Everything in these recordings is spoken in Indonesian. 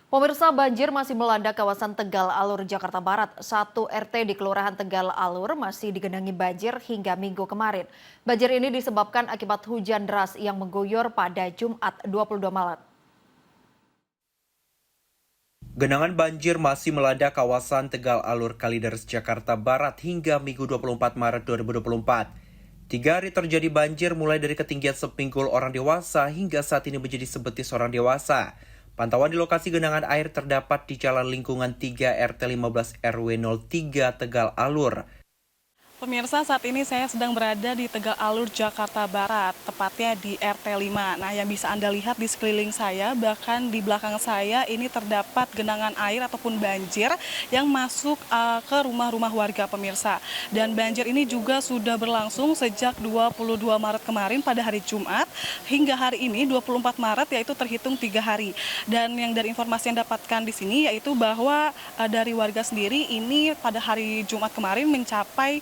Pemirsa, banjir masih melanda kawasan Tegal Alur, Jakarta Barat. Satu RT di Kelurahan Tegal Alur masih digenangi banjir hingga Minggu kemarin. Banjir ini disebabkan akibat hujan deras yang mengguyur pada Jumat 22 Maret. Genangan banjir masih melanda kawasan Tegal Alur Kalideres, Jakarta Barat hingga Minggu 24 Maret 2024. 3 hari terjadi banjir mulai dari ketinggian sepinggul orang dewasa hingga saat ini menjadi sebetis orang dewasa. Pantauan di lokasi genangan air terdapat di Jalan Lingkungan 3 RT 15 RW 03 Tegal Alur. Pemirsa, saat ini saya sedang berada di Tegal Alur, Jakarta Barat, tepatnya di RT 5. Nah, yang bisa Anda lihat di sekeliling saya, bahkan di belakang saya ini terdapat genangan air ataupun banjir yang masuk ke rumah-rumah warga, pemirsa. Dan banjir ini juga sudah berlangsung sejak 22 Maret kemarin pada hari Jumat hingga hari ini 24 Maret, yaitu terhitung 3 hari. Dan yang dari informasi yang dapatkan di sini yaitu bahwa dari warga sendiri ini pada hari Jumat kemarin mencapai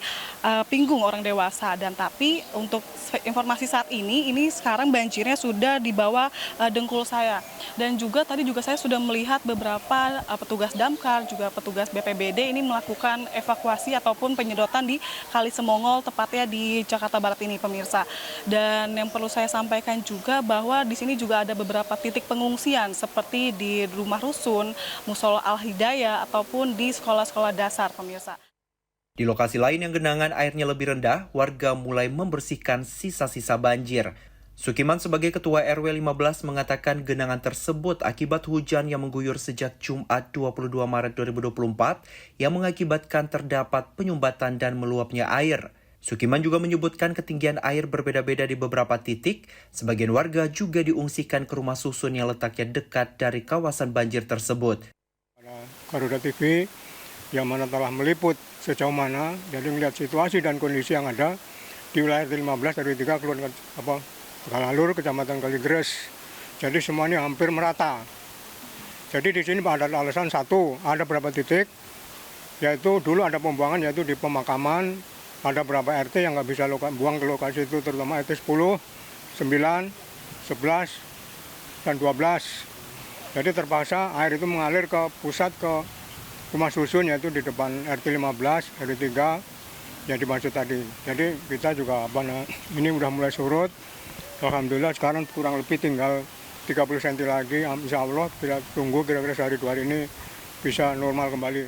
pinggung orang dewasa, dan tapi untuk informasi saat ini sekarang banjirnya sudah di bawah dengkul saya. Dan juga tadi juga saya sudah melihat beberapa petugas damkar juga petugas BPBD ini melakukan evakuasi ataupun penyedotan di Kali Semongol, tepatnya di Jakarta Barat ini, pemirsa. Dan yang perlu saya sampaikan juga bahwa di sini juga ada beberapa titik pengungsian seperti di rumah rusun, Musola Al Hidayah ataupun di sekolah-sekolah dasar, pemirsa. Di lokasi lain yang genangan airnya lebih rendah, warga mulai membersihkan sisa-sisa banjir. Sukiman sebagai Ketua RW 15 mengatakan genangan tersebut akibat hujan yang mengguyur sejak Jumat 22 Maret 2024 yang mengakibatkan terdapat penyumbatan dan meluapnya air. Sukiman juga menyebutkan ketinggian air berbeda-beda di beberapa titik. Sebagian warga juga diungsikan ke rumah susun yang letaknya dekat dari kawasan banjir tersebut. Garuda TV yang mana telah meliput sejauh mana, jadi melihat situasi dan kondisi yang ada di wilayah 15 dari 3 Kelurahan Tegal Alur, Kecamatan Kalideres. Jadi semuanya hampir merata. Jadi di sini ada alasan satu, ada beberapa titik, yaitu dulu ada pembuangan yaitu di pemakaman, ada beberapa RT yang nggak bisa buang ke lokasi itu, terutama RT 10, 9, 11, dan 12. Jadi terpaksa air itu mengalir ke pusat, ke rumah susun, yaitu di depan RT 15, RT 3 yang dimaksud tadi. Jadi kita juga ini udah mulai surut. Alhamdulillah sekarang kurang lebih tinggal 30 cm lagi. Insya Allah kita tunggu kira-kira sehari 2 hari ini bisa normal kembali.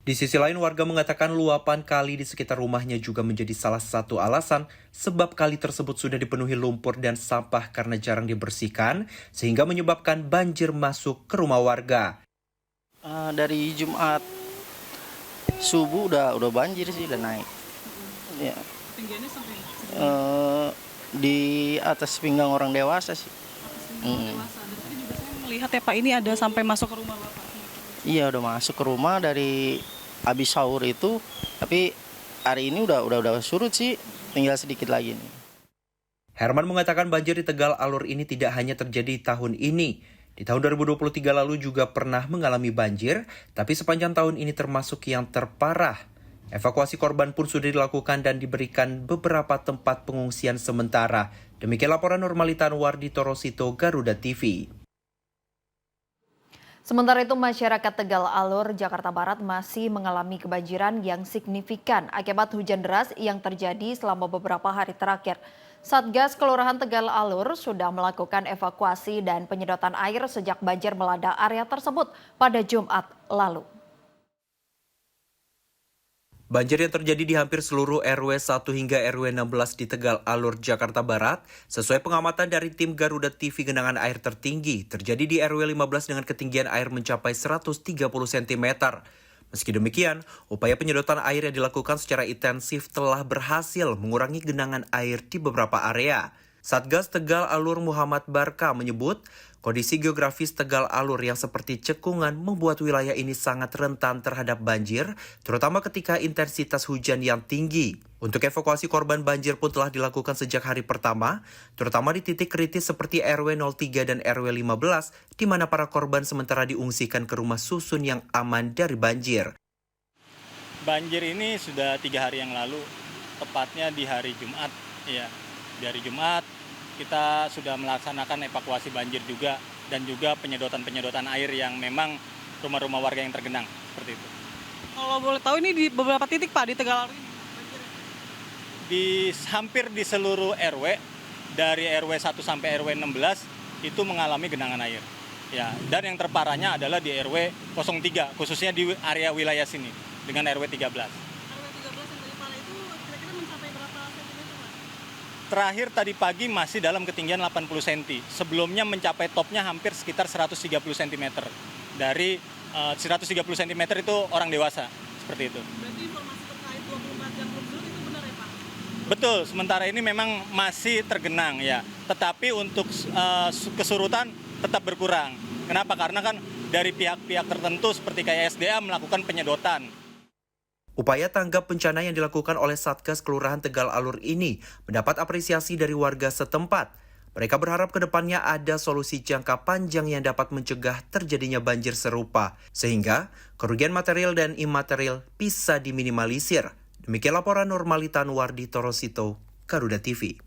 Di sisi lain, warga mengatakan luapan kali di sekitar rumahnya juga menjadi salah satu alasan sebab kali tersebut sudah dipenuhi lumpur dan sampah karena jarang dibersihkan, sehingga menyebabkan banjir masuk ke rumah warga. Dari Jumat subuh udah banjir sih, udah naik. Ya. Tinggiannya sampai Di atas pinggang orang dewasa sih. dewasa. Dan tadi juga saya melihat ya Pak, ini ada sampai masuk ke rumah Bapak. Iya, udah masuk ke rumah dari habis sahur itu, tapi hari ini udah surut sih, tinggal sedikit lagi nih. Herman mengatakan banjir di Tegal Alur ini tidak hanya terjadi tahun ini. Di tahun 2023 lalu juga pernah mengalami banjir, tapi sepanjang tahun ini termasuk yang terparah. Evakuasi korban pun sudah dilakukan dan diberikan beberapa tempat pengungsian sementara. Demikian laporan Normalita Anwar di Torosito, Garuda TV. Sementara itu, masyarakat Tegal Alur, Jakarta Barat masih mengalami kebanjiran yang signifikan akibat hujan deras yang terjadi selama beberapa hari terakhir. Satgas Kelurahan Tegal Alur sudah melakukan evakuasi dan penyedotan air sejak banjir melanda area tersebut pada Jumat lalu. Banjir yang terjadi di hampir seluruh RW 1 hingga RW 16 di Tegal Alur, Jakarta Barat, sesuai pengamatan dari tim Garuda TV, genangan air tertinggi terjadi di RW 15 dengan ketinggian air mencapai 130 cm. Meski demikian, upaya penyedotan air yang dilakukan secara intensif telah berhasil mengurangi genangan air di beberapa area. Satgas Tegal Alur Muhammad Barka menyebut, kondisi geografis Tegal Alur yang seperti cekungan membuat wilayah ini sangat rentan terhadap banjir, terutama ketika intensitas hujan yang tinggi. Untuk evakuasi korban banjir pun telah dilakukan sejak hari pertama, terutama di titik kritis seperti RW 03 dan RW 15, di mana para korban sementara diungsikan ke rumah susun yang aman dari banjir. Banjir ini sudah 3 hari yang lalu, tepatnya di hari Jumat. Ya, di hari Jumat kita sudah melaksanakan evakuasi banjir juga. dan juga penyedotan air yang memang rumah-rumah warga yang tergenang seperti itu. Kalau boleh tahu ini di beberapa titik Pak di Tegal Alur ini? Hampir di seluruh RW, dari RW 1 sampai RW 16 itu mengalami genangan air. Ya, dan yang terparahnya adalah di RW 03, khususnya di area wilayah sini dengan RW 13. RW 13 yang tadi parah itu kira-kira mencapai berapa sentimeter Pak? Terakhir tadi pagi masih dalam ketinggian 80 cm. Sebelumnya mencapai topnya hampir sekitar 130 cm. Dari 130 cm itu orang dewasa, seperti itu. Berarti informasi terkait 24 jam belum surut itu benar ya Pak? Betul, sementara ini memang masih tergenang ya. Tetapi untuk kesurutan tetap berkurang. Kenapa? Karena kan dari pihak-pihak tertentu seperti kayak SDA melakukan penyedotan. Upaya tanggap bencana yang dilakukan oleh Satgas Kelurahan Tegal Alur ini mendapat apresiasi dari warga setempat. Mereka berharap ke depannya ada solusi jangka panjang yang dapat mencegah terjadinya banjir serupa, sehingga kerugian material dan imaterial bisa diminimalisir. Demikian laporan Normalita Anwar di Torosito, Garuda TV.